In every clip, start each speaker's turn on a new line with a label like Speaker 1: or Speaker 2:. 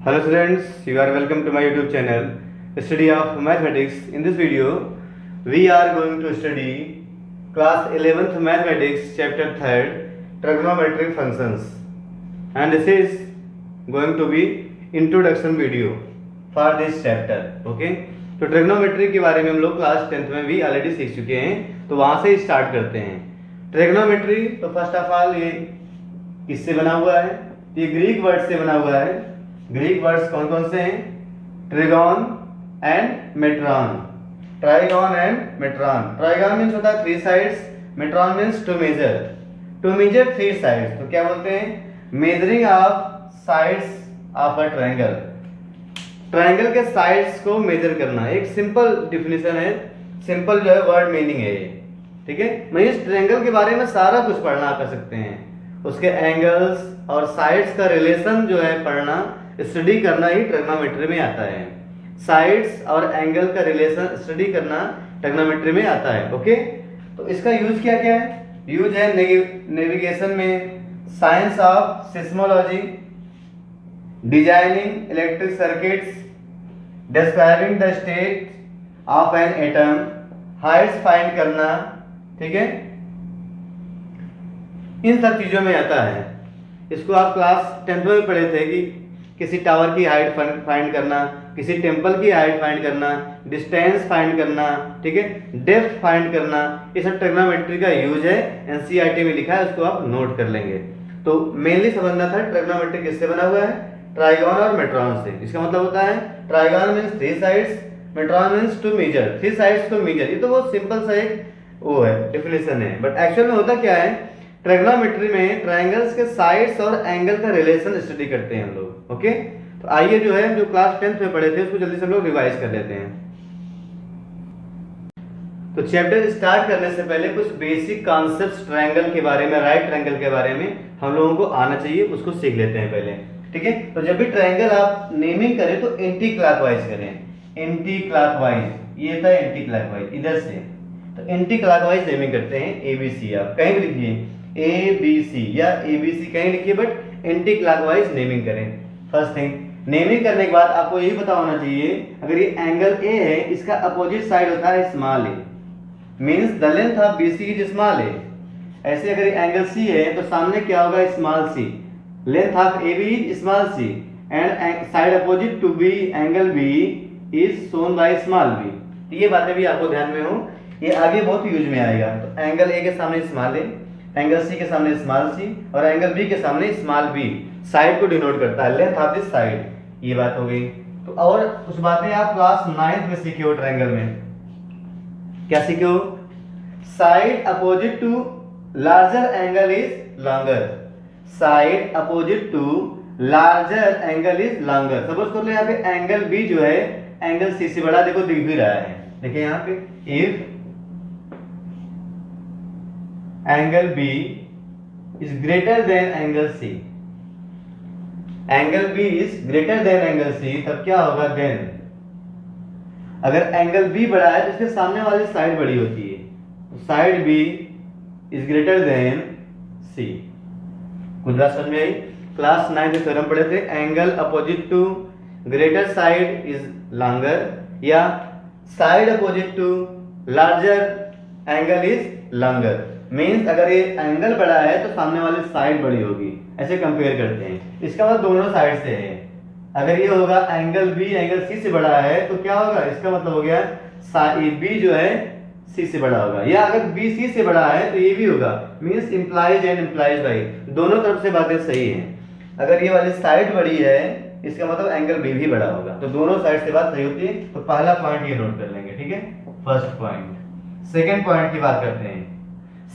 Speaker 1: Hello students, you are welcome to my YouTube channel, Study of Mathematics. In this video, we are going to study class 11th Mathematics, chapter 3rd, Trigonometric Functions. And this is going to be introduction video for this chapter. Okay? तो trigonometry के बारे में हम लोग class 10th में भी already सीख चुके हैं, तो वहां से स्टार्ट करते हैं। ट्रिग्नोमेट्री तो फर्स्ट ऑफ ऑल ये किससे बना हुआ है? ये ग्रीक वर्ड से बना हुआ है। ग्रीक वर्ड्स कौन कौन से हैं? Trigon and metron. Trigon and metron. Trigon means होता है 3 sides, metron means to measure 3 sides. तो क्या बोलते हैं? Measuring of sides of a triangle. Triangle के साइड्स को मेजर करना एक सिंपल डिफिनेशन है, सिंपल जो है वर्ड मीनिंग है ये। ठीक है, मैं इस ट्रायंगल के बारे में सारा कुछ पढ़ना कर सकते हैं, उसके एंगल्स और साइड्स का रिलेशन जो है पढ़ना, स्टडी करना ही ट्रिग्नोमेट्री में आता है। साइड्स और एंगल का रिलेशन स्टडी करना ट्रिग्नोमेट्री में आता है। ओके, तो इसका यूज क्या क्या है? यूज है नेविगेशन में, science of seismology, designing electric circuits, describing the state of an atom, Heights find करना। ठीक है, इन सब चीजों में आता है। इसको आप क्लास 10th में पढ़े थे कि किसी टावर की हाइट फाइंड करना, किसी टेंपल की हाइट फाइंड करना, डिस्टेंस फाइंड करना, ठीक है, डेप्थ फाइंड करना, ये सब ट्रिग्नोमेट्री का यूज है। एनसीईआरटी में लिखा है, उसको आप नोट कर लेंगे। तो मेनली समझना था ट्रिग्नोमेट्री किससे बना हुआ है? ट्राइगोन और मेट्रॉन से। इसका मतलब होता है trigon means 3 sides, metron means to measure 3 sides को मेजर। ये तो वो सिंपल सा एक वो है, डेफिनेशन है, बट एक्चुअल में होता क्या है? ट्रिग्नोमेट्री में ट्रायंगल्स के साइड्स और एंगल का रिलेशन स्टडी करते हैं हम लोग। ओके, तो आइए जो है जो क्लास 10th में पढ़े थे उसको जल्दी से हम लोग रिवाइज कर लेते हैं। तो चैप्टर स्टार्ट करने से पहले कुछ बेसिक कॉन्सेप्ट्स ट्रायंगल के बारे में, राइट ट्रायंगल के बारे में हम लोगों को आना चाहिए, उसको सीख लेते हैं पहले। ठीक है, तो जब भी ट्रायंगल आप नेमिंग करें तो एंटी क्लॉकवाइज करें। एंटी क्लॉकवाइज, ये था एंटी क्लॉकवाइज इधर से, तो एंटी क्लॉकवाइज नेमिंग करते हैं। एबीसी आप कहीं भी लिखिए, ABC या ABC कहीं लिखिए, बट एंटी क्लॉकवाइज नेमिंग करें। फर्स्ट थिंग, नेमिंग करने के बाद आपको यही पता होना चाहिए, अगर ये एंगल A है, इसका अपोजिट साइड होता है small a, means the length of BC is small a। ऐसे अगर ये एंगल C है तो सामने क्या होगा? Small c। Length of AB is small c and side opposite to B angle B is shown by small b। ये बातें भी आपको ध्यान में हो, ये आगे बहुत यूज में आएगा। तो एंगल A के सामने स्मॉल a, एंगल C के सामने स्मॉल c और एंगल B के सामने स्मॉल b, साइड को डिनोट करता है, लेंथ ऑफ दिस साइड। ये बात हो गई। तो और कुछ बातें आप क्लास 9th में सीखे हो ट्रायंगल में। क्या सीखे हो? Side opposite to larger angle is longer. Side opposite to larger angle is longer. Suppose कर लो यहाँ पे एंगल B जो है एंगल C से बड़ा, देखो दिख भी रहा है। देखिए यहाँ पे, if angle B is greater than angle C, angle B is greater than angle C, तब क्या होगा? then अगर एंगल B बड़ा है तो इसके सामने वाली साइड बड़ी होती है, side B is greater than C। कुछ बात समझ में आई? क्लास 9 में थ्योरम पढ़े थे, angle opposite to greater side is longer, या side opposite to larger angle is longer. Means अगर ये एंगल बड़ा है तो सामने वाली साइड बड़ी होगी, ऐसे कंपेयर करते हैं। इसका मतलब दोनों साइड से है। अगर ये होगा एंगल B एंगल C से बड़ा है तो क्या होगा? इसका मतलब हो गया साइड B जो है C से बड़ा होगा, या अगर B C से बड़ा है तो ये भी होगा। Means implies and implies by, दोनों तरफ से बातें सही हैं। अगर ये वाली साइड बड़ी है इसका मतलब एंगल B भी बड़ा होगा, तो दोनों साइड से बात सही होती है। तो पहला पॉइंट ये नोट कर लेंगे। ठीक है, फर्स्ट पॉइंट। सेकेंड पॉइंट की बात करते हैं।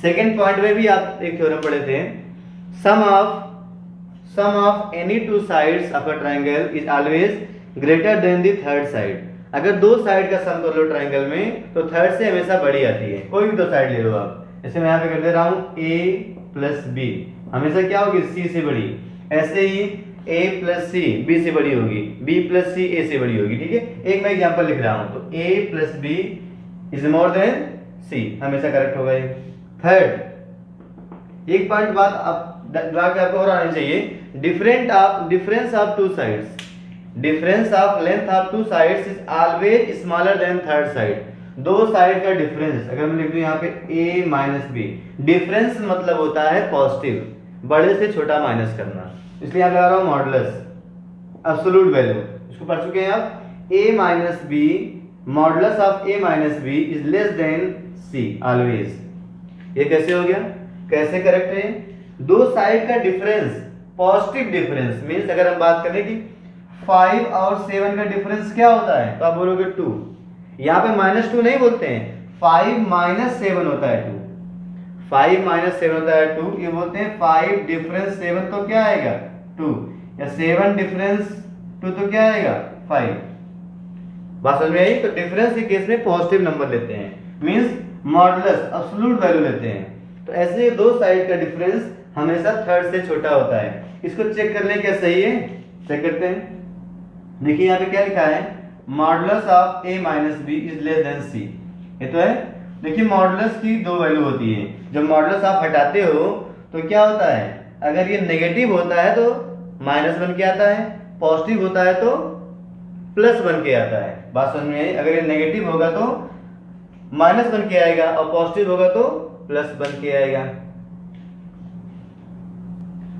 Speaker 1: सेकेंड पॉइंट में भी आप एक थ्योरम पढ़े थे, sum of any two sides of a triangle is always greater than the third side. अगर दो साइड का सम कर लो ट्रायंगल में तो थर्ड से हमेशा बड़ी आती है। कोई भी दो साइड ले लो आप, जैसे मैं यहाँ पे कर दे रहा हूँ A प्लस B, हमेशा क्या होगी? C से बड़ी। ऐसे ही A प्लस C B से बड़ी होगी, B प्लस C A से बड़ी होगी। ठीक है, एक मैं एग्जाम्पल लिख रहा हूँ, तो A plus B is more then C, हमेशा करेक्ट होगा ये। थर्ड, एक पॉइंट बात आप दिमाग में आपको और आनी चाहिए, difference of two sides difference of length of two sides is always smaller than third side. दो साइड का डिफरेंस अगर मैं लिख दूं यहाँ पे a माइनस बी, डिफरेंस मतलब होता है पॉजिटिव, बड़े से छोटा माइनस करना, इसलिए यहाँ लगा रहा हूँ मॉडुलस एब्सोल्यूट वैल्यू। इसको पढ़ चुके हैं आप, a minus b, modulus of a minus b is less than c always. ये कैसे हो गया, कैसे करेक्ट है? दो साइड का डिफरेंस पॉजिटिव डिफरेंस मींस अगर हम बात करें कि 5 और 7 का डिफरेंस क्या होता है तो आप बोलोगे 2। यहाँ पे -2 नहीं बोलते हैं, 5 माइनस 7 होता है 2, 5 माइनस 7 होता है 2। ये बोलते हैं 5 डिफरेंस 7 तो क्या आएगा 2, या 7 डिफरेंस 2 तो क्या आएगा 5। बात समझ में आई? तो डिफरेंस के केस में पॉजिटिव नंबर लेते हैं, मींस मॉडुलस एब्सोल्यूट वैल्यू लेते हैं। तो ऐसे दो साइड का डिफरेंस हमेशा थर्ड से छोटा होता है। इसको चेक कर लें क्या सही है, चेक करते हैं। देखिए यहाँ पे क्या लिखा है, modulus of a minus b is less than c, ये तो है। देखिए मॉडुलस की दो वैल्यू होती है, जब मॉडुलस आप हटाते हो तो क्या होता है, अगर ये नेगेटिव होता है तो माइनस बन के आता है, पॉजिटिव होता है तो प्लस बन के आता है। बात समझ में आई? अगर ये नेगेटिव होगा तो माइनस बन के आएगा और पॉजिटिव होगा तो प्लस बन के आएगा।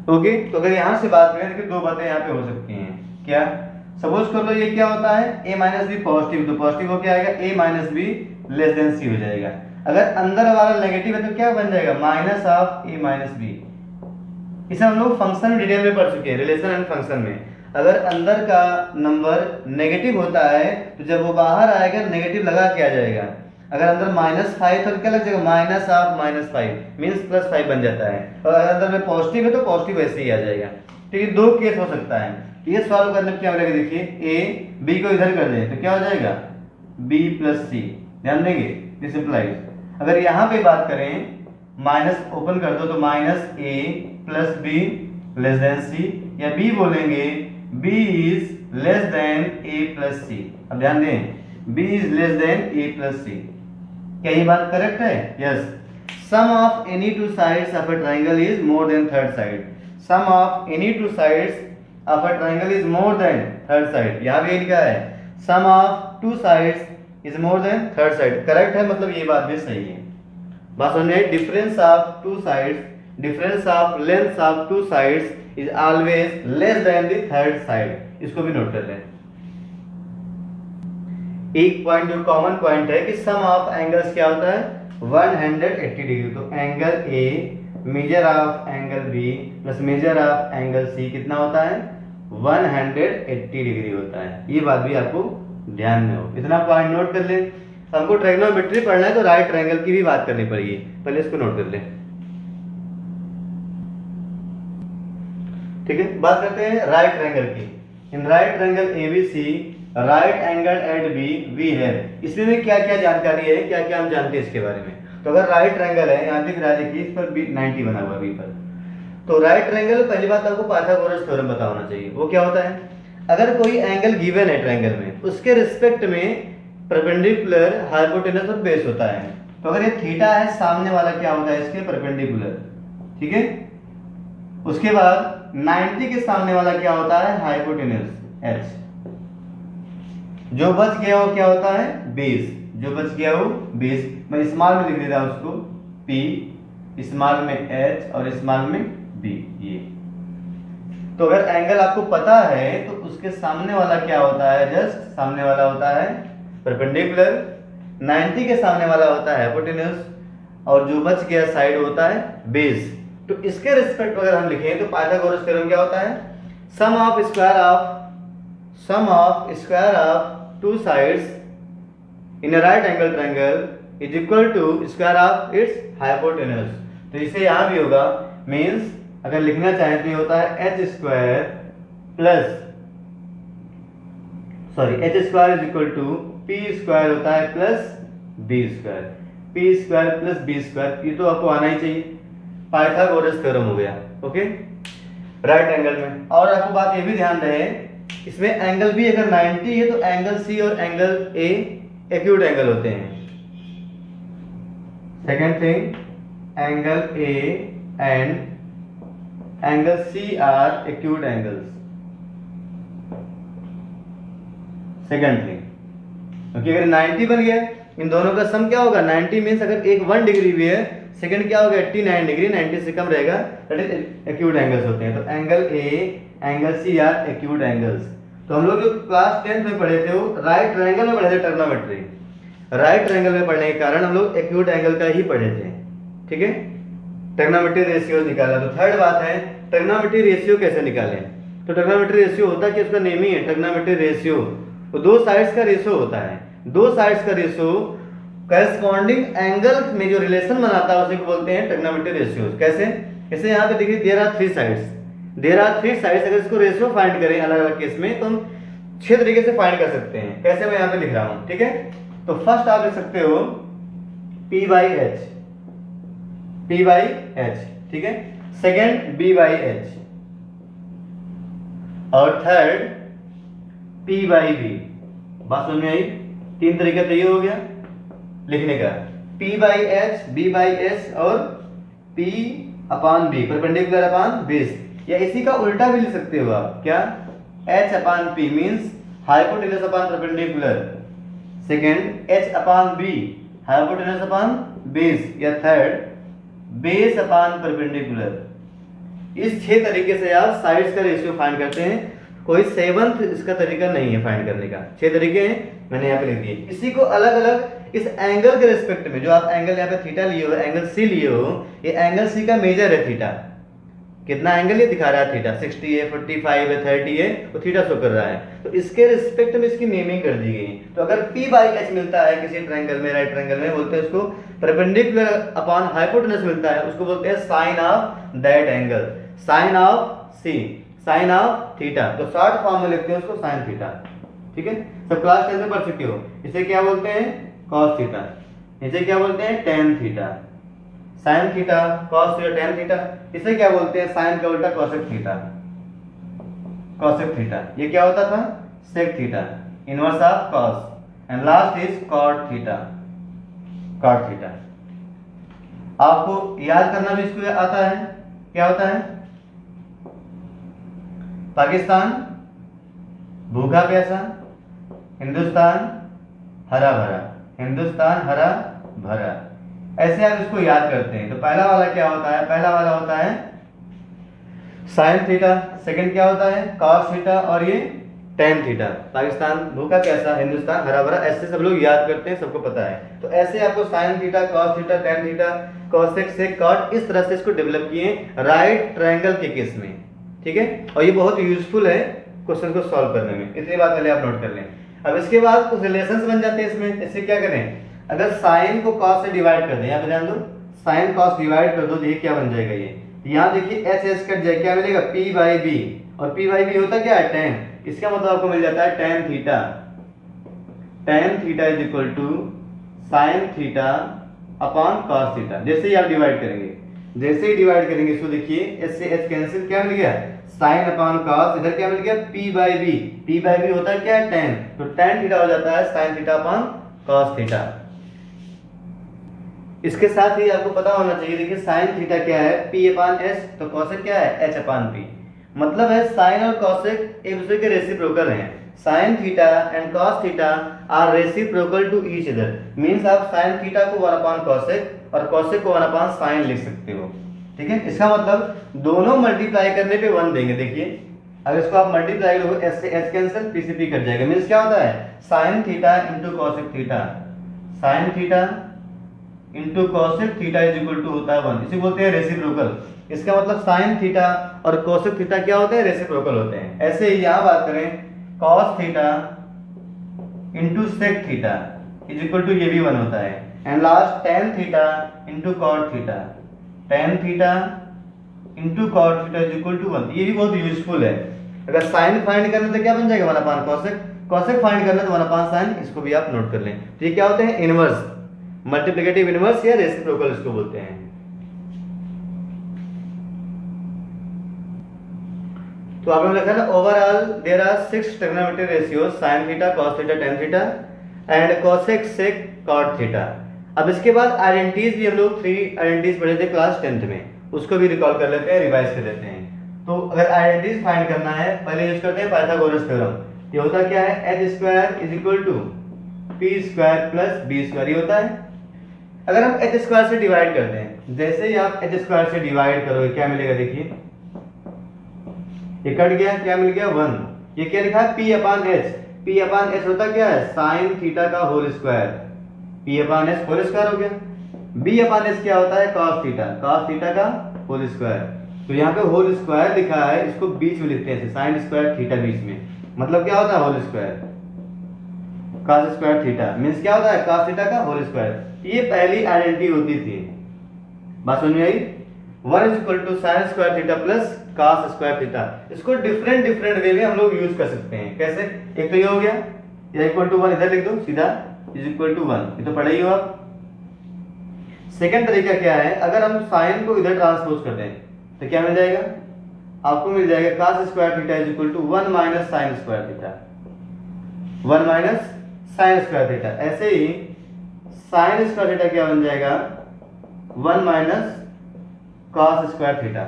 Speaker 1: ओके, तो अगर यहां से बात करें तो दो बातें यहाँ पे हो सकती हैं। क्या? सपोज कर लो ये क्या होता है, a माइनस बी पॉजिटिव, तो पॉजिटिव हो क्या आएगा, a minus be less than c हो जाएगा। अगर अंदर वाला नेगेटिव है तो क्या बन जाएगा, minus of a minus b. इसे हम लोग फंक्शन में डिटेल में पढ़ चुके हैं, रिलेशन एंड फंक्शन में। अगर अंदर का नंबर नेगेटिव होता है तो जब वो बाहर आएगा नेगेटिव लगा के आ जाएगा। अगर अंदर -5 तो क्या लग जाएगा, माइनस ऑफ -5 मींस +5 बन जाता है। और अगर अंदर में पॉजिटिव है तो पॉजिटिव ऐसे ही आ जाएगा। तो ये दो केस हो सकता है। ये सॉल्व करने में क्या हो जाएगा, देखिए a b को इधर कर दें तो क्या हो जाएगा b प्लस c, ध्यान देंगे दिस इंप्लाइज। अगर यहाँ पे बात करें माइनस ओपन कर दो तो -a plus b less than c, या b बोलेंगे b is less than a plus c। अब ध्यान दें b is less than a plus c, क्या ये बात करेक्ट है? Yes. Sum of any two sides of a triangle is more than third side, sum of any two sides of a triangle is more than third side. यहाँ भी लिखा है sum of two sides is more than third side, correct है, मतलब ये बात भी सही है। बात समझे? Difference of two sides, difference of length of two sides is always less than the third side, इसको भी नोट कर लें। एक पॉइंट जो कॉमन पॉइंट है कि सम ऑफ एंगल्स क्या होता है 180 डिग्री, तो angle A measure of angle B plus measure of angle C कितना होता है 180 डिग्री होता है। ये बात भी आपको ध्यान में हो, इतना पॉइंट नोट कर ले। हमको ट्रायगोनोमेट्री पढ़ना है तो राइट ट्रायंगल की भी बात करनी पड़ेगी, पहले इसको नोट कर ले। ठीक है, बात करते हैं राइट ट्रायंगल की। In right triangle ABC right angle at b है। इसमें भी क्या क्या जानकारी है, क्या क्या हम जानते हैं इसके बारे में। तो अगर राइट ट्रायंगल है, यहाँ दिख रहा है देखिए, इस पर 90 बना हुआ बी पर, तो राइट ट्रायंगल पहली बात आपको पाइथागोरस थ्योरम पता होना चाहिए। वो क्या होता है, अगर कोई एंगल गिवन है ट्रायंगल में, उसके रिस्पेक्ट में परपेंडिकुलर हाइपोटेनस और बेस होता है। तो अगर ये थीटा है, सामने वाला क्या होता है इसके परपेंडिकुलर, ठीक है। उसके बाद 90 के सामने वाला क्या होता है हाइपोटेनस h, जो बच गया वो क्या होता है बेस, जो बच गया वो बेस। मैं स्मॉल में लिख देता हूं उसको P, स्मॉल में h और स्मॉल में b। ये तो अगर एंगल आपको पता है तो उसके सामने वाला क्या होता है, जस्ट सामने वाला होता है परपेंडिकुलर, 90 के सामने वाला होता है हाइपोटेन्यूज और जो बच गया साइड होता है बेस। तो इसके रिस्पेक्ट अगर हम लिखें तो पाइथागोरस थ्योरम क्या होता है, sum of square of two sides in a right angle triangle is equal to square of its hypotenuse. तो इसे यहां भी होगा, मींस अगर लिखना चाहें तो ये होता है h square is equal to p square होता है plus b square, p square plus b square, ये तो आपको आना ही चाहिए। पाइथागोरस थ्योरम हो गया, ओके, राइट एंगल में। और आपको बात ये भी ध्यान रहे, इसमें एंगल भी अगर 90 है तो एंगल C और एंगल A एक्यूट एंगल होते हैं। Second thing, angle A and angle C are acute angles. Secondly, क्योंकि अगर 90 बन गया इन दोनों का सम क्या होगा 90 मीन्स अगर एक 1 डिग्री भी है, सेकंड क्या होगा 89 डिग्री, 90 से कम रहेगा, दैट इज एक्यूट एंगल्स होते हैं। तो angle A, angle C are acute angles. तो हम लोग जो क्लास 10th में पढ़े थे वो राइट ट्रायंगल में पढ़े थे, ट्रिग्नोमेट्री। राइट ट्रायंगल में पढ़ने के कारण हम लोग एक्यूट एंगल का ही पढ़े थे, ठीक है। ट्रिग्नोमेट्री रेशियो निकाला। तो थर्ड बात है ट्रिग्नोमेट्री रेशियो कैसे निकालें। तो ट्रिग्नोमेट्री रेशियो होता है कि उसका नेम ही है ट्रिग्नोमेट्री रेशियो। तो दो साइड्स का रेशियो होता है, दो साइड्स का रेशियो करस्पॉन्डिंग एंगल में जो रिलेशन बनाता है उसे बोलते हैं ट्रिग्नोमेट्री रेशियो। कैसे, जैसे यहाँ पे देखिए there are three sides, there are three sides. अगर इसको रेशियो फाइंड करें अलग अलग केस में तो हम 6 तरीके से फाइंड कर सकते हैं। कैसे, मैं यहाँ पे लिख रहा हूँ, ठीक है। तो फर्स्ट आप लिख सकते हो P by H, P by H, ठीक है। सेकेंड B बाई एच और थर्ड P बाई बी। बात समझ में आई? 3 तरीका तो ये हो गया लिखने का, P by H, B by H और P अपान B, परपेंडिकुलर अपान बेस। या इसी का उल्टा भी लिख सकते हो आप, क्या, H अपान P means hypotenuse upon perpendicular, second H अपान B हाइपोटेनस अपान बेस, या थर्ड बेस अपान परपेंडिकुलर। इस 6 तरीके से आप साइड्स का रेशियो फाइंड करते हैं। कोई 7th इसका तरीका नहीं है फाइंड करने का, 6 तरीके हैं, मैंने यहाँ पे लिख दिए। इसी को अलग अलग इस एंगल के रिस्पेक्ट में, जो आप एंगल यहाँ पे थीटा लिए हो, एंगल सी लिए हो, ये एंगल सी का मेजर है थीटा। कितना एंगल ये दिखा रहा है थीटा, 60 है, 45 है, 30 है, तो थीटा शो कर रहा है। तो इसके रिस्पेक्ट में इसकी नेमिंग कर दी गई। तो अगर P बाई एच मिलता है किसी ट्रायंगल में, राइट ट्रायंगल में, बोलते हैं उसको परपेंडिकुलर अपॉन हाइपोटेनस मिलता है, उसको बोलते हैं sine of that angle, sine of C, sine of theta. तो शॉर्ट फॉर्म में लिखते हैं उसको साइन थीटा, ठीक है। सब क्लास 10 में पढ़ चुके हो। इसे क्या बोलते हैं, कॉस थीटा। इसे क्या बोलते हैं, tan theta. Sine theta, cos theta, tan theta. इसे क्या बोलते हैं, साइन का उल्टा कॉसेक थीटा, कॉसेक थीटा। ये क्या होता था, sec theta, inverse of cos. And last is cot theta, cot theta. आपको याद करना भी इसको आता है, क्या होता है, पाकिस्तान भूखा प्यासा, हिंदुस्तान हरा भरा, हिंदुस्तान हरा भरा। ऐसे आप इसको याद करते हैं। तो पहला वाला क्या होता है, पहला वाला होता है साइन थीटा, सेकंड क्या होता है कॉस थीटा, और ये टेन थीटा। पाकिस्तान भूखा प्यासा, हिंदुस्तान हरा भरा, ऐसे सब लोग याद करते हैं, सबको पता है। तो ऐसे आपको sine theta, cos theta, tan theta, cosec, sec, cot, इस तरह से इसको डेवलप किए राइट ट्रायंगल के केस में, ठीक है। और ये बहुत यूजफुल है क्वेश्चन को सॉल्व करने में, इतनी बात पहले आप नोट कर लें। अब इसके बाद कुछ रिलेशंस बन जाते हैं इसमें। इससे क्या करें, अगर साइन को कॉस से डिवाइड कर दें, यहाँ पे ध्यान दो, साइन कॉस डिवाइड कर दो, तो ये क्या बन जाएगा, ये यहाँ देखिए एच एच कट जाए, क्या मिलेगा, P बाई बी। और P बाई बी होता क्या है, टेन। इसका मतलब आपको मिल जाता है tan theta, tan theta is equal to sine theta upon cos theta. जैसे ही आप डिवाइड करेंगे, जैसे ही डिवाइड करेंगे इसको देखिए, एच से एच कैंसिल, क्या मिल गया, साइन अपॉन कॉस, इधर क्या मिल गया, P by B. P by B होता है क्या है, टेन। तो टेन थीटा हो जाता है sine theta upon cos theta. इसके साथ ही आपको पता होना चाहिए, देखिए साइन थीटा क्या है, P अपॉन एच, तो कॉसेक क्या है, H अपॉन P। मतलब है साइन और कॉसेक एक दूसरे के रेसिप्रोकल हैं। Sine theta and cos theta are reciprocal to each other. Means आप साइन थीटा को 1 अपॉन कॉसेक और कॉसेक को 1 अपॉन साइन लिख सकते हो, ठीक है। इसका मतलब दोनों मल्टीप्लाई करने पे 1 देंगे। देखिए अगर इसको आप मल्टीप्लाई करोगे, एच से एच कैंसिल, P से P कट जाएगा। मींस क्या होता है, sine theta into cosec theta, sine theta into cosec theta is equal to होता है 1। इसे बोलते हैं रेसिप्रोकल। इसका मतलब साइन थीटा और कॉसेक थीटा क्या होते हैं, रेसिप्रोकल होते हैं। ऐसे ही यहाँ बात करें, cos theta into sec theta is equal to ये भी 1 होता है। And last tan theta into cot theta, tan theta into cot theta is equal to 1। ये भी बहुत यूजफुल है। अगर साइन फाइंड करना तो क्या बन जाएगा, 1 अपॉन कॉसेक, कॉसेक फाइंड करना तो 1 अपॉन साइन। इसको भी आप नोट कर लें। तो ये क्या होते हैं, इनवर्स, मल्टीप्लिकेटिव इनवर्स या रेसिप्रोकल इसको बोलते हैं। तो आपने लिखा ना, overall there are 6 trigonometry ratios, sine theta, cos theta, tan theta and cosec, sec, cot theta. अब इसके बाद आइडेंटिटीज भी हम लोग 3 आइडेंटिटीज पढ़े थे क्लास 10th में, उसको भी रिकॉल कर लेते हैं, रिवाइज कर लेते हैं। तो अगर आइडेंटिटीज फाइंड करना है, पहले यूज करते हैं पाइथागोरस थ्योरम। ये होता क्या है, H square is equal to P square plus B square, ये होता है। अगर हम एच स्क्वायर से डिवाइड करते हैं, जैसे ही आप एच स्क्वायर से डिवाइड करोगे क्या मिलेगा, देखिए ये कट गया, क्या मिल गया 1। ये क्या लिखा है, P upon H. P upon H होता क्या है, साइन थीटा का whole square, P upon H whole square हो गया। बी अपान एच क्या होता है, कॉस थीटा, कॉस थीटा का होल स्क्वायर। तो यहाँ पे होल स्क्वायर लिखा है, इसको बीच में लिखते हैं, साइन स्क्वायर थीटा बीच में, मतलब क्या होता है whole square, cos square theta means क्या होता है, कॉस थीटा का होल स्क्वायर। ये पहली आइडेंटिटी होती थी, बात समझ में आई। 1 is equal to sine square theta plus cos square theta. इसको डिफरेंट डिफरेंट वे में हम लोग यूज कर सकते हैं। कैसे, एक तो ये हो गया, ये इक्वल टू 1 इधर लिख दो सीधा, इज इक्वल टू 1, ये तो पढ़ा ही हो आप। सेकंड तरीका क्या है, अगर हम साइन को इधर ट्रांसपोज कर दें तो क्या मिल जाएगा, आपको मिल जाएगा cos square theta is equal to 1 minus sine square theta, 1 minus sine square theta. ऐसे ही साइन स्क्वायर थीटा क्या बन जाएगा, 1 minus cos square theta,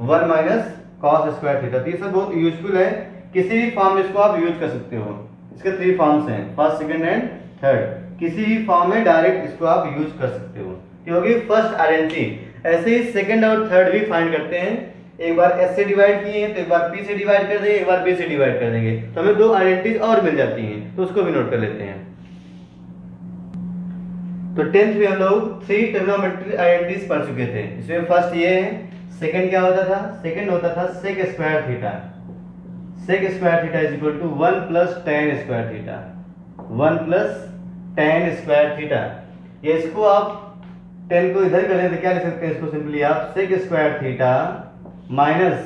Speaker 1: 1 minus cos square theta. तो ये सब बहुत यूजफुल है, किसी भी फॉर्म में इसको आप यूज कर सकते हो। इसके 3 फॉर्म्स हैं, फर्स्ट, सेकंड एंड थर्ड। किसी भी फॉर्म में डायरेक्ट इसको आप यूज कर सकते हो। ये होगी फर्स्ट आइडेंटिटी। ऐसे ही सेकंड और थर्ड भी फाइंड करते हैं। एक बार s से डिवाइड किए हैं तो एक बार p से डिवाइड कर देंगे, एक बार b से डिवाइड कर देंगे, तो हमें 2 आइडेंटिटीज और मिल जाती हैं, तो उसको भी नोट कर लेते हैं। तो 10th में हम लोग 3 ट्रिग्नोमेट्रिक आइडेंटिटीज पढ़ चुके थे। इसमें फर्स्ट ये है, सेकंड क्या होता था, सेकंड होता था sec square theta. sec square theta is equal to 1 plus tan square theta, 1 plus tan square theta. ये इसको आप 10 को इधर कर लें तो क्या लिख सकते हैं, इसको सिंपली आप sec square theta minus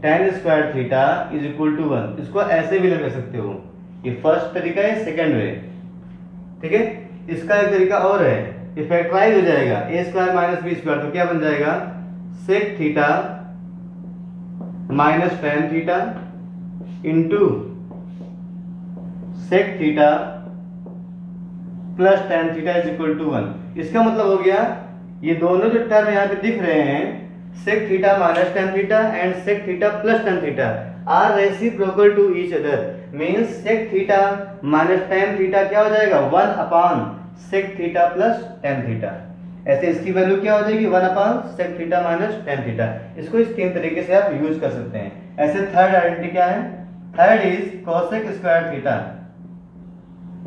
Speaker 1: tan square theta is equal to 1। इसको ऐसे भी लिख सकते हो, ये फर्स्ट तरीका है, सेकंड वे, ठीक है। इसका एक तरीका और है, ये फैक्टराइज हो जाएगा, a square minus b square, तो क्या बन जाएगा sec theta minus tan theta into sec theta plus tan theta is equal to 1। इसका मतलब हो गया, ये दोनों जो टर्म यहाँ पे दिख रहे हैं, sec theta minus tan theta and sec theta plus tan theta are reciprocal to each other, means sec theta minus tan theta क्या हो जाएगा, 1 upon sec theta plus tan theta. ऐसे इसकी वैल्यू क्या हो जाएगी, 1 upon sec theta minus tan theta. इसको इस 3 तरीके से आप यूज कर सकते हैं। ऐसे थर्ड आइडेंटिटी क्या है, third is cosec square theta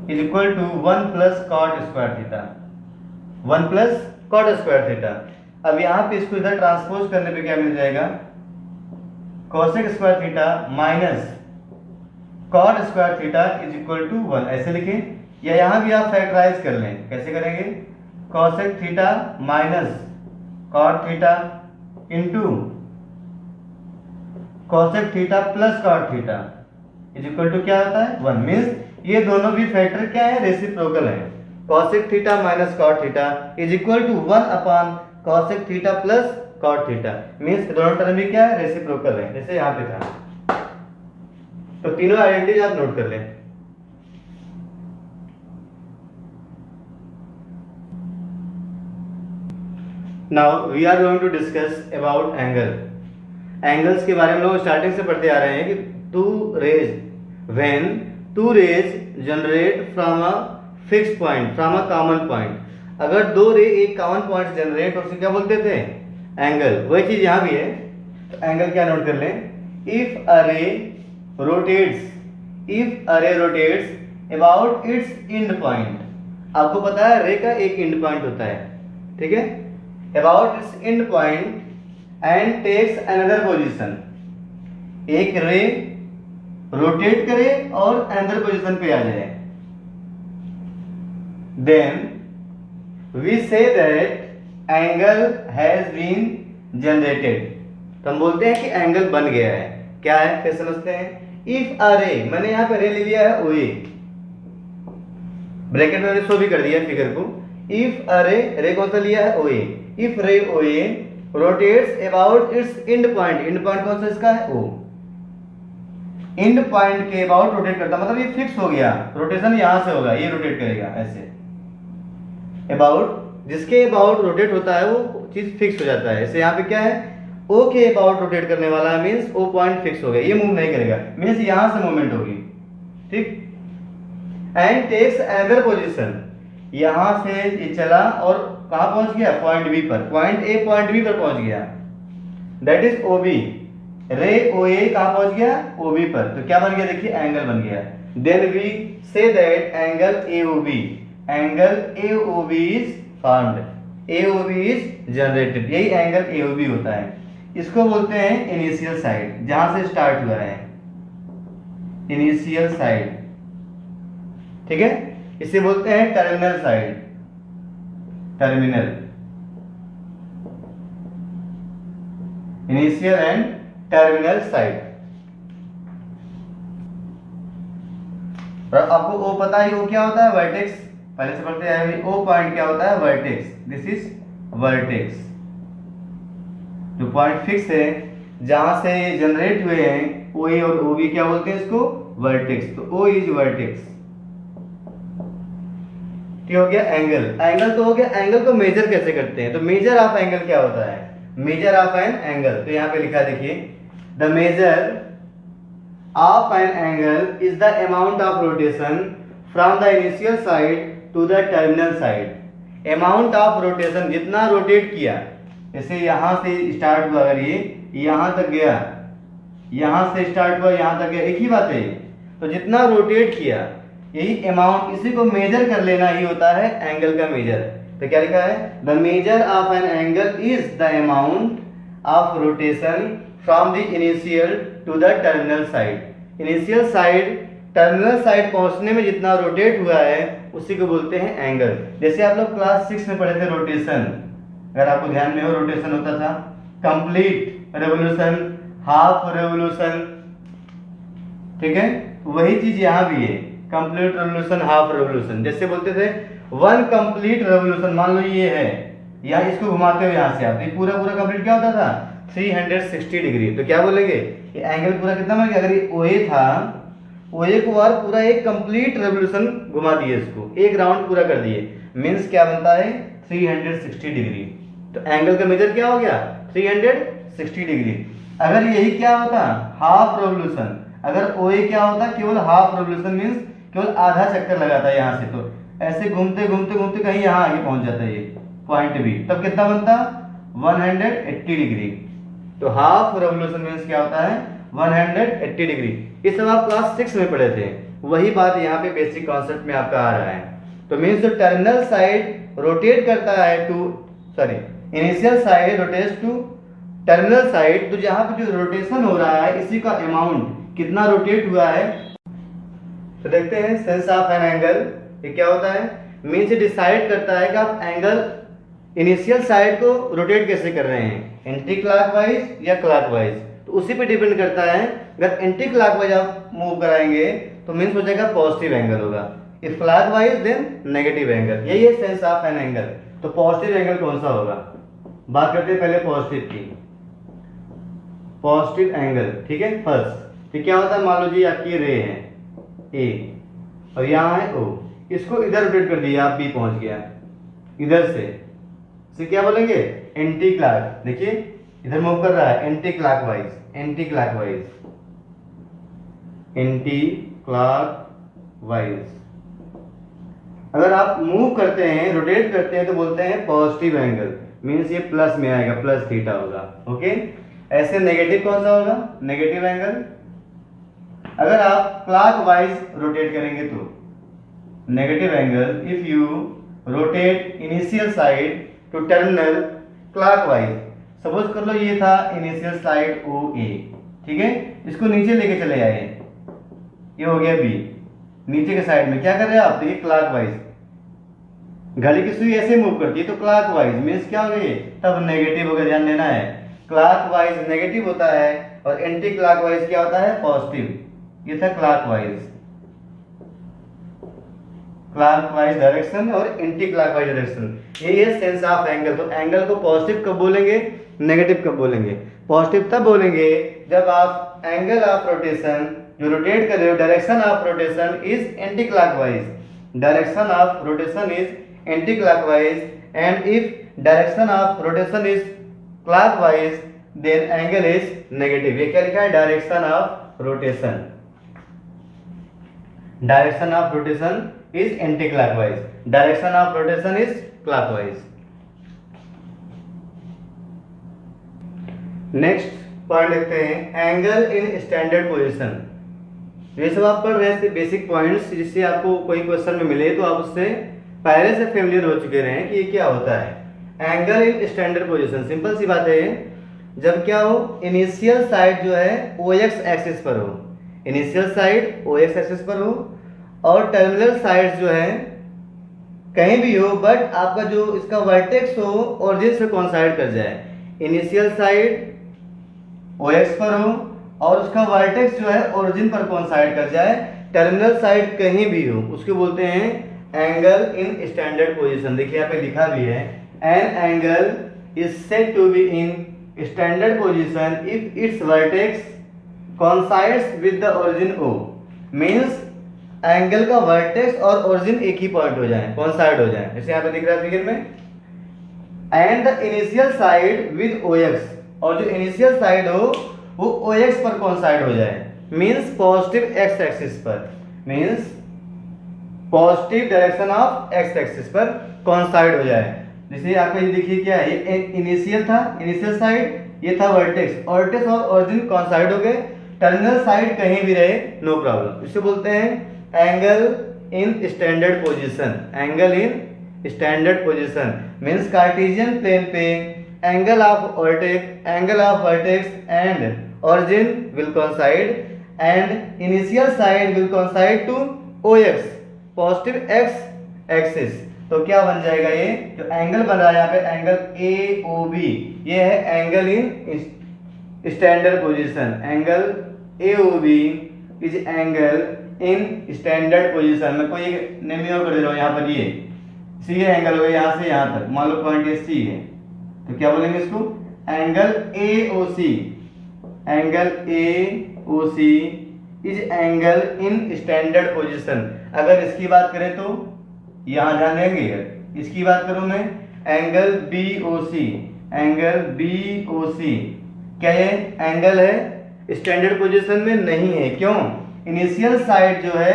Speaker 1: is equal to 1 plus cot square theta, 1 plus cot square theta. अब यहाँ पे इसको इधर ट्रांसपोज करने पे क्या मिल जाएगा, cosec square theta minus cot square theta is equal to 1, ऐसे लिखें। या यहाँ भी आप फैक्टराइज कर लें, कैसे करेंगे, cosec theta minus cot theta into cosec theta plus cot theta is equal to क्या होता है 1। मींस ये दोनों भी फैक्टर क्या है, रेसिप्रोकल है। cosec theta minus cot theta is equal to 1 upon cosec theta plus cot theta, means दोनों टर्म भी क्या है, रेसिप्रोकल है, जैसे यहाँ पे था। तो तीनों आइडेंटिटीज आप नोट कर लें। Now we are going to discuss about angle. Angles के बारे में लोग स्टार्टिंग से पढ़ते आ रहे हैं कि two rays when two rays generate from a fixed point from a common point. अगर दो रे एक कॉमन पॉइंट से जनरेट हो, उसे क्या बोलते थे, एंगल। वही चीज यहाँ भी है, तो एंगल क्या नोट कर लें, इफ अ रे rotates about its end point. आपको पता है रे का एक एंड पॉइंट होता है, ठीक है, about its end point and takes another position. एक रे रोटेट करे और अनदर पोजीशन पे आ जाए, then we say that angle has been generated. तो हम बोलते हैं कि एंगल बन गया है। क्या है, कैसे समझते हैं, इफ अ रे, मैंने यहाँ पे रे ले लिया है ओए, ब्रैकेट में शो भी कर दिया फिगर को। इफ अ रे कौन सा लिया है, ओए। इफ रे ओए rotates about its end point, and point कौन सा इसका है, ओ। एंड पॉइंट के अबाउट रोटेट करता, मतलब ये फिक्स हो गया, रोटेशन यहां से होगा, ये रोटेट करेगा ऐसे। अबाउट, जिसके अबाउट रोटेट होता है वो चीज फिक्स हो जाता है। ऐसे यहाँ पे क्या है, ओ के अबाउट रोटेट करने वाला है, मीन्स ओ पॉइंट फिक्स हो गया, ये मूव नहीं करेगा, मीन्स यहां से मूवमेंट होगी, ठीक। एंड टेक्स अनदर पोजीशन, यहां से ये चला और कहां पहुंच गया, पॉइंट बी पर, पॉइंट ए पॉइंट बी पर पहुंच गया, दैट इज ओ बी। रे ओ ए कहां पहुंच गया, ओ बी पर, तो क्या बन गया, देखिए एंगल बन गया। Then we say that angle A O B, angle A O B is found, A O B is generated, यही एंगल ए ओ बी होता है। इसको बोलते हैं इनिशियल साइड, जहां से स्टार्ट हुआ है, इनिशियल साइड, ठीक है। इसे बोलते हैं terminal side, terminal, initial and terminal side. और आपको ओ पता ही, ओ क्या होता है, वर्टेक्स, पहले से पढ़ते आए हैं, ओ पॉइंट क्या होता है, वर्टेक्स, दिस इज वर्टेक्स, जो पॉइंट फिक्स है जहां से जनरेट हुए हैं, ओ ए और ओ बी क्या बोलते हैं इसको, वर्टेक्स, तो ओ इज वर्टेक्स, ठीक हो गया। एंगल, एंगल तो हो गया, एंगल को मेजर कैसे करते हैं, तो मेजर ऑफ एंगल क्या होता है, मेजर ऑफ एन एंगल, तो यहां पे लिखा देखिए, the measure of an angle is the amount of rotation from the initial side to the terminal side. Amount of rotation, जितना रोटेट किया, जैसे यहां से स्टार्ट हुआ, अगर ये यहां तक गया, यहां से स्टार्ट हुआ यहां तक गया, एक ही बात है, तो जितना रोटेट किया, यही अमाउंट, इसी को मेजर कर लेना ही होता है एंगल का मेजर। तो क्या लिखा है, the measure of an angle is the amount of rotation from the initial to the terminal side. Initial side terminal side पहुंचने में जितना रोटेट हुआ है उसी को बोलते हैं एंगल। जैसे आप लोग क्लास 6 में पढ़े थे रोटेशन, अगर आपको ध्यान में हो, रोटेशन होता था कंप्लीट रेवोल्यूशन, हाफ रेवोल्यूशन, ठीक है, वही चीज यहां भी है, कंप्लीट रेवोल्यूशन, हाफ रेवोल्यूशन। जैसे बोलते थे वन कंप्लीट रेवोल्यूशन, मान लो ये है, या इसको घुमाते हुए यहां से आप, ये पूरा पूरा कंप्लीट क्या होता था, 360 डिग्री, तो क्या बोलेंगे, ये एंगल पूरा कितना बन गया, अगर ये ओए था, ओए को बार पूरा एक कंप्लीट रेवोल्यूशन घुमा दिए, इसको एक राउंड पूरा कर दिए, मींस क्या बनता है, 360 डिग्री। तो एंगल का मेजर क्या हो गया, 360 डिग्री। अगर यही क्या होता, हाफ रेवोल्यूशन, अगर ओए क्या होता, केवल हाफ रेवोल्यूशन, मींस केवल आधा चक्कर लगाता है यहां से, तो ऐसे घूमते घूमते घूमते कहीं यहां आगे पहुंच जाता है ये पॉइंट बी, तब कितना बनता, 180 डिग्री। तो हाफ रेवोल्यूशन मींस क्या होता है, 180 डिग्री। ये सब आप क्लास 6 में पढ़े थे, वही बात यहाँ पे बेसिक कॉन्सेप्ट में आपका आ रहा है। तो मींस जो टर्मिनल साइड रोटेट करता है to, sorry, initial side rotates to terminal side, तो जहां पे जो रोटेशन हो रहा है इसी का अमाउंट कितना रोटेट हुआ है। तो देखते हैं सेंस ऑफ एन एंगल, ये क्या होता है, मींस डिसाइड करता है कि आप एंगल इनिशियल साइड को रोटेट कैसे कर रहे हैं, एंटी क्लॉकवाइज या क्लॉकवाइज, तो उसी पे डिपेंड करता है। अगर एंटी क्लॉकवाइज आप मूव कराएंगे तो मींस हो जाएगा पॉजिटिव एंगल होगा, if clockwise then negative angle, यही है सेंस ऑफ एन एंगल। तो पॉजिटिव एंगल कौन सा होगा, बात करते हैं पहले पॉजिटिव की, पॉजिटिव एंगल, ठीक है। फर्स्ट ये क्या होता है, मान लो जी आपकी रे है ए और यहाँ है ओ, इसको इधर रोटेट कर दिया, आप बी पहुंच गया, इधर से क्या बोलेंगे, एंटी क्लॉक, देखिए इधर मूव कर रहा है, anti clockwise, anti clockwise, anti clockwise. अगर आप मूव करते हैं, रोटेट करते हैं, तो बोलते हैं पॉजिटिव एंगल, मींस ये प्लस में आएगा, प्लस थीटा होगा, ओके। ऐसे नेगेटिव कौन सा होगा, नेगेटिव एंगल, अगर आप क्लॉकवाइज रोटेट करेंगे तो negative angle, if you rotate initial side to terminal clockwise, suppose कर लो ये था इनिशियल साइड ओ ए, ठीक है, इसको नीचे लेके चले आए, ये हो गया बी, नीचे के साइड में क्या कर रहे हैं आप, देखिए क्लॉकवाइज, घड़ी की सुई ऐसे मूव करती है तो क्लॉकवाइज मींस क्या हो गई, तब नेगेटिव होगा, ध्यान देना है, क्लॉकवाइज नेगेटिव होता है और एंटी क्लॉकवाइज क्या होता है, पॉजिटिव। ये था क्लॉकवाइज, क्लॉकवाइज डायरेक्शन और एंटी क्लॉकवाइज डायरेक्शन, ये है सेंस ऑफ एंगल। तो एंगल को पॉजिटिव कब बोलेंगे, नेगेटिव कब बोलेंगे, पॉजिटिव तब बोलेंगे जब आप एंगल ऑफ रोटेशन जो रोटेट कर रहे हो, direction of rotation is anti clockwise, direction of rotation is anti clockwise, and if direction of rotation is clockwise then angle is negative. ये क्या लिखा है? Direction of rotation. Direction of rotation is anti clockwise, direction of rotation is clockwise. Next point देखते हैं, angle in standard position. ये सब आप पढ़ रहे हैं बेसिक पॉइंट्स, जिससे आपको कोई क्वेश्चन में मिले तो आप उससे पहले से फेमिलियर हो चुके रहे कि ये क्या होता है। Angle in standard position, simple सी बात है, जब क्या हो, इनिशियल साइड जो है ओ एक्स एक्सिस पर हो, इनिशियल साइड ओ एक्स एक्सिस पर हो, और टर्मिनल साइड जो है कहीं भी हो, बट आपका जो इसका वर्टेक्स हो ओरिजिन से कोइंसाइड कर जाए। इनिशियल साइड ओ एक्स पर हो और उसका वर्टेक्स जो है ओरिजिन पर कोइंसाइड कर जाए, टर्मिनल साइड कहीं भी हो, उसको बोलते हैं एंगल इन स्टैंडर्ड पोजीशन। देखिए यहाँ पे लिखा भी है, an angle is said to be in standard position if its vertex coincides with the origin O. Means angle का वर्टेक्स और ओरिजिन एक ही पॉइंट हो जाए, कोइंसाइड हो जाए। जैसे यहाँ पे दिख रहा है फिगर में, and the initial side with O X, और जो इनिशियल साइड हो वो ओ एक्स पर कोइंसाइड हो जाए, मींस पॉजिटिव एक्स एक्सिस पर, means positive direction of x axis पर कोइंसाइड हो जाए। जैसे आपको ये देखिए क्या है, ये इनिशियल था, इनिशियल साइड, ये था वर्टेक्स, वर्टेक्स और ओरिजिन कोइंसाइड हो गए, टर्मिनल साइड कहीं भी रहे नो प्रॉब्लम। इसे बोलते हैं angle in standard position. Angle in standard position means Cartesian plane पे angle of vertex and origin will coincide and initial side will coincide to OX, positive x axis। तो क्या बन जाएगा, ये जो एंगल बन रहा है यहाँ पे एंगल AOB, ये है angle in standard position. Angle AOB is angle in standard position. मैं कोई नेमियो कर दे रहा हूँ यहाँ पर, ये सी एंगल हो गया यहाँ से यहाँ तक, मान लो पॉइंट ये सी है, तो क्या बोलेंगे इसको, angle AOC। Angle AOC is angle in standard position. अगर इसकी बात करें तो यहां ध्यान देंगे, इसकी बात करूं मैं, एंगल BOC, एंगल BOC क्या ये एंगल है स्टैंडर्ड पोजीशन में नहीं है। क्यों? इनिशियल साइड जो है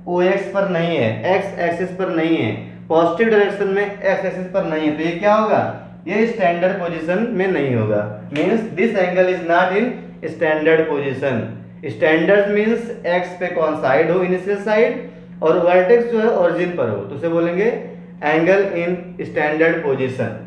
Speaker 1: OX पर नहीं है, एक्स एक्सिस पर नहीं है, पॉजिटिव डायरेक्शन में एक्स एक्सिस पर नहीं है, तो ये क्या होगा, ये स्टैंडर्ड पोजीशन में नहीं होगा। Means this angle is not in standard position. Standard means x पे कोइंसाइड हो इनिशियल साइड और वर्टेक्स जो है ओरिजिन पर हो, तो उसे बोलेंगे एंगल इन स्टैंडर्ड पोजीशन।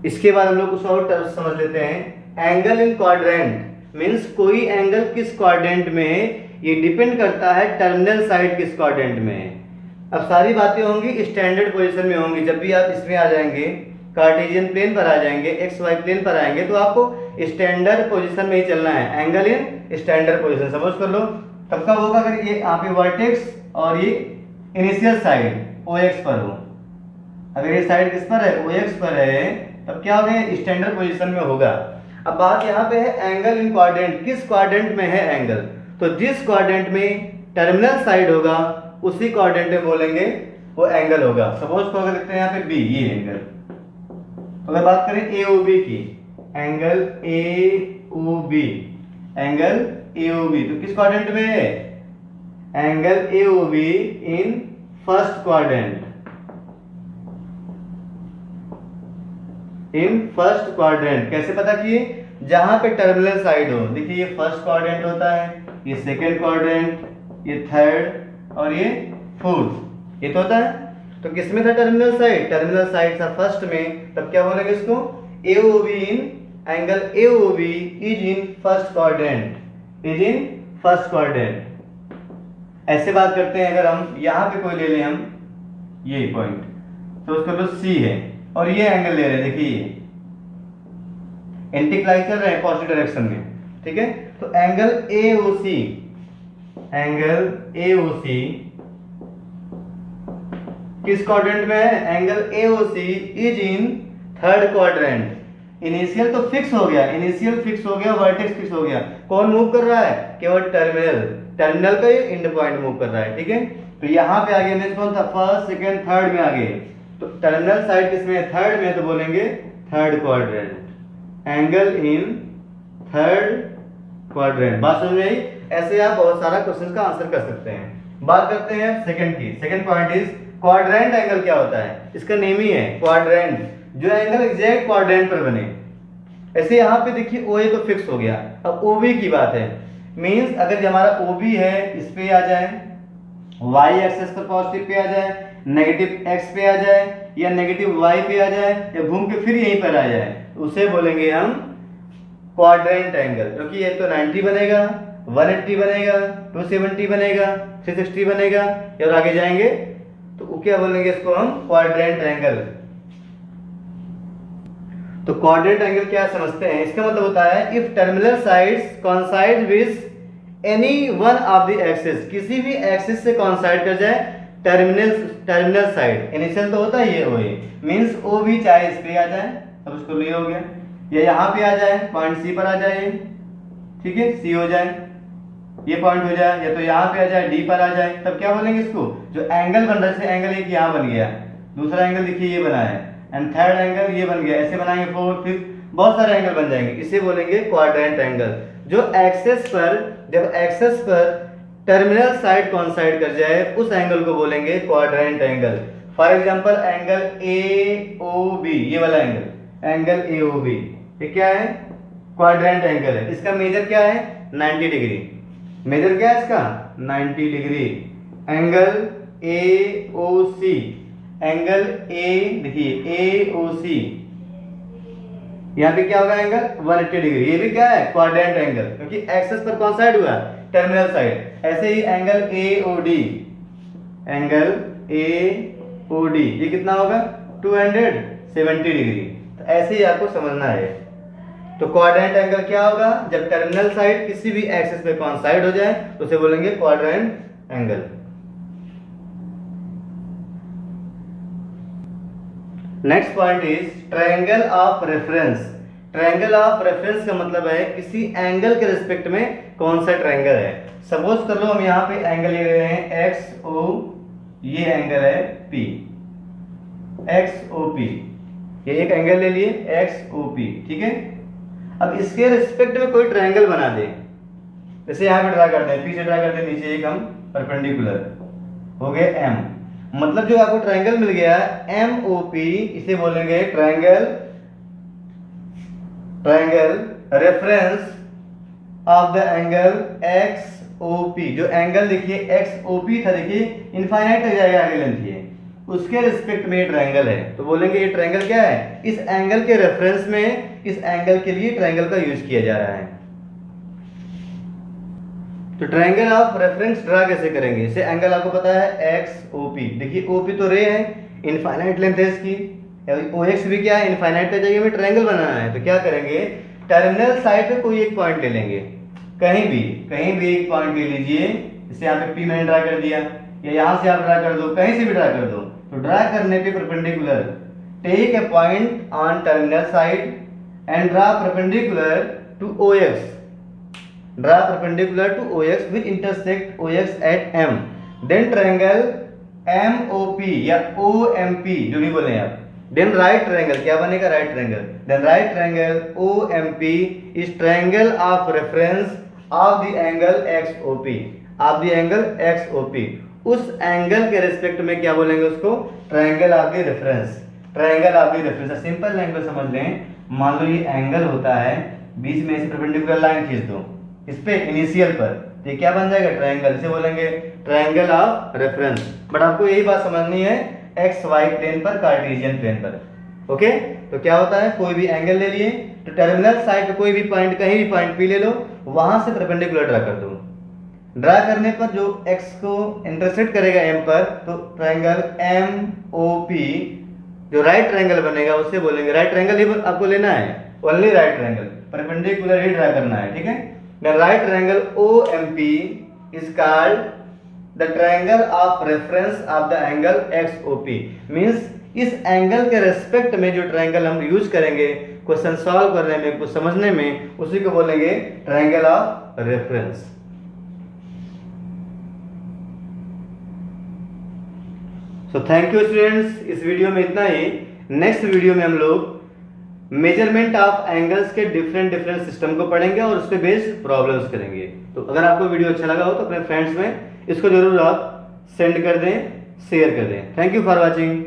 Speaker 1: इसके बाद हम लोग कुछ और टर्म्स समझ लेते हैं। एंगल इन क्वाड्रेंट मींस कोई एंगल किस क्वाड्रेंट में है, ये डिपेंड करता है टर्मिनल साइड किस क्वाड्रेंट में है। अब सारी बातें होंगी स्टैंडर्ड पोजीशन में होंगी। जब भी आप इसमें आ जाएंगे, कार्टेशियन प्लेन पर आ जाएंगे, एक्स वाई प्लेन पर आएंगे, तो आपको स्टैंडर्ड पोजीशन में ही चलना है, angle in standard position. Suppose कर लो तब कब होगा, अगर ये यहाँ पे वर्टेक्स और ये इनिशियल साइड OX पर हो, अगर ये साइड किस पर है, OX पर है, तब क्या होगा, स्टैंडर्ड पोजीशन में होगा। अब बात यहाँ पे है एंगल इन क्वाड्रेंट, किस क्वाड्रेंट में है एंगल, तो जिस क्वाड्रेंट में टर्मिनल साइड होगा उसी क्वाड्रेंट में बोलेंगे वो एंगल होगा। सपोज को अगर लिखते हैं यहाँ पे B, ये एंगल, अगर बात करें AOB की, एंगल AOB, एंगल AOB तो किस क्वाड्रेंट में है, angle AOB in first quadrant, in first quadrant. कैसे पता किए, जहां पे टर्मिनल साइड हो। देखिए ये फर्स्ट क्वाड्रेंट होता है, ये सेकंड क्वाड्रेंट, ये थर्ड और ये फोर्थ, ये तो होता है। तो किसमें था टर्मिनल साइड, टर्मिनल साइड था फर्स्ट में, तब क्या बोलेंगे इसको, AOB in angle AOB is in first quadrant, is in first quadrant. ऐसे बात करते हैं, अगर हम यहाँ पे कोई ले लें हम ये पॉइंट, तो उसका तो C है और ये एंगल ले रहे हैं, देखिए ये एंटी क्लॉकवाइज चल रहे हैं पॉजिटिव डायरेक्शन में, ठीक है। तो एंगल AOC, एंगल AOC किस क्वाड्रेंट में है, angle AOC is in third quadrant. Initial तो फिक्स हो गया, इनिशियल फिक्स हो गया, वर्टेक्स फिक्स हो गया, कौन मूव कर रहा है, केवल टर्मिनल, टर्मिनल का ये एंड पॉइंट मूव कर रहा है, ठीक है। तो यहाँ पे आगे नेक्स्ट कौन था, फर्स्ट सेकंड थर्ड में आगे, तो टर्मिनल साइड किसमें है, थर्ड में, तो बोलेंगे third quadrant, angle in third quadrant. बात समझ में आई? ऐसे आप बहुत सारा क्वेश्चन का आंसर कर सकते हैं। बात करते हैं सेकंड की। Second point is quadrant angle क्या होता है? इसका नेम ही है क्वाड्रेंट, जो एंगल एग्जैक्ट क्वाड्रेंट पर बने। ऐसे यहाँ पे देखिए ओ ए तो फिक्स हो गया, अब ओ बी की बात है। मींस अगर हमारा ओ बी है, इस पे आ जाए, वाई एक्सेस पर पॉजिटिव पे आ जाए, नेगेटिव एक्स पे आ जाए, या नेगेटिव वाई पे आ जाए, या घूम के फिर यहीं पर आ जाए, उसे बोलेंगे हम क्वाड्रेंट एंगल। क्योंकि ये तो 90 बनेगा, 180 बनेगा, 270 बनेगा, 360 बनेगा, और आगे जाएंगे तो क्या बोलेंगे इसको हम? Quadrant angle. तो क्वाड्रेंट एंगल क्या समझते हैं? इसका मतलब होता है if terminal sides coincide with any one of the axis, किसी भी एक्सिस से कोइंसाइड कर जाए टर्मिनल साइड। इनिशियल तो होता ही है ओ ए, मींस ओ भी चाहे इस पे आ जाए, अब उसको लिए हो गया, या यहाँ पे आ जाए, पॉइंट सी पर आ जाए, ठीक है, सी हो जाए, ये पॉइंट हो जाए, या तो यहाँ पे आ जाए, डी पर आ जाए, तब क्या बोलेंगे इसको? जो एंगल बन रहा है, एंगल एक यहाँ बन गया, दूसरा एंगल देखिए ये बना है, एंड थर्ड एंगल ये बन गया, ऐसे बनाएंगे, फोर्थ फिफ्थ, बहुत सारे एंगल बन जाएंगे, इसे बोलेंगे क्वाड्रेंट एंगल। जो एक्सेस पर, जब एक्सेस पर टर्मिनल साइड कोइंसाइड कर जाए, उस एंगल को बोलेंगे quadrant angle. For example angle A O B, ये वाला एंगल ए ओ बी, ये क्या है? क्वाड्रेंट एंगल है। इसका मेजर क्या है? 90 डिग्री। मेजर क्या है इसका? 90 degree. Angle A O C, angle A, देखिए ए ओ सी, यहाँ पे क्या होगा? Angle 180 degree. ये भी क्या है? क्वाड्रेंट एंगल, क्योंकि एक्सेस पर कौन साइड हुआ? Terminal side. ऐसे ही angle A O D, angle A O D, ये कितना होगा? 270 डिग्री। तो ऐसे ही आपको समझना है। तो क्वाड्रेंट एंगल क्या होगा? जब टर्मिनल साइड किसी भी एक्सिस पे कोइंसाइड हो जाए तो उसे बोलेंगे quadrant angle. Next point is triangle of reference. Triangle of reference का मतलब है किसी एंगल के रिस्पेक्ट में कौन सा ट्रायंगल है। सपोज कर लो हम यहाँ पे एंगल ले रहे हैं एक्स ओ, ये एंगल है पी, एक्स ओ पी, ये एक एंगल ले लिए एक्स ओ पी, ठीक है। अब इसके रिस्पेक्ट में कोई ट्रायंगल बना दे, जैसे यहाँ पे ड्रा करते हैं, पी से ड्रा करते हैं, नीचे एक हम परपेंडिकुलर हो गए एम, मतलब जो आपको ट्रायंगल मिल गया एम ओ पी, इसे बोलेंगे triangle reference of the angle X O P. जो एंगल देखिए एक्स ओ पी था, देखिए इनफाइनाइट तक जाएगा आगे लेंथ, ये उसके रिस्पेक्ट में ये ट्रायंगल है, तो बोलेंगे ये ट्रायंगल क्या है? इस एंगल के रेफरेंस में इस एंगल के लिए ट्रायंगल का यूज किया जा रहा है। तो ट्रायंगल ऑफ रेफरेंस ड्रा कैसे करेंगे? इसे एंगल आपको पता है एक्स ओ पी, देखिए ओ पी तो रे है, इनफाइनाइट लेंथ है इसकी, ओ एक्स भी क्या है? इनफाइनाइट तक जाइए, हमें ट्रायंगल बनाना है, तो क्या करेंगे? टर्मिनल साइड पे कोई एक पॉइंट ले लेंगे, कहीं भी एक पॉइंट ले लीजिए, जैसे यहाँ पे पी मैंने ड्रा कर दिया, या यहाँ से आप ड्रा कर दो, कहीं से भी ड्रा कर दो। तो ड्रा करने पे perpendicular, take a point on terminal side and draw perpendicular to O X, draw perpendicular to O X which intersect O X at M, then triangle M O P या O M P, जो भी बोले आप, then right triangle, क्या बनेगा? Right triangle, then right triangle O M P is triangle of reference of the angle X O P, of the angle X O P. उस एंगल के रिस्पेक्ट में क्या बोलेंगे उसको? Triangle of the reference, triangle of the reference. Simple language समझ लें, मान लो ये एंगल होता है, बीच में ऐसे परपेंडिकुलर लाइन खींच दो इस पे इनिशियल पर, तो ये क्या बन जाएगा? ट्रायंगल, इसे बोलेंगे ट्रायंगल ऑफ रेफरेंस। बट आपको यही बात समझनी है एक्स वाई प्लेन पर, कार्टेशियन प्लेन पर, ओके। तो क्या होता है, कोई भी एंगल ले लिए, तो टर्मिनल साइड पे कोई भी पॉइंट, कहीं भी पॉइंट पी ले लो, वहां से परपेंडिकुलर ड्रा कर दो। ड्रा करने पर जो एक्स को इंटरसेक्ट करेगा एम पर, तो ट्रायंगल एम ओ पी जो राइट ट्रायंगल बनेगा उसे बोलेंगे राइट ट्रायंगल। ही आपको लेना है, ओनली राइट ट्रायंगल, परपेंडिकुलर ही ड्रा करना है, ठीक है। The right triangle O M P is called the triangle of reference of the angle X O P. Means इस एंगल के रेस्पेक्ट में जो ट्रायंगल हम यूज करेंगे क्वेश्चन सॉल्व करने में, कुछ समझने में, उसी को बोलेंगे triangle of reference. So thank you students, इस वीडियो में इतना ही। नेक्स्ट वीडियो में हम लोग मेजरमेंट ऑफ एंगल्स के डिफरेंट डिफरेंट सिस्टम को पढ़ेंगे और उस पर बेस्ड प्रॉब्लम्स करेंगे। तो अगर आपको वीडियो अच्छा लगा हो तो अपने फ्रेंड्स में इसको जरूर आप सेंड कर दें, शेयर कर दें। Thank you for watching.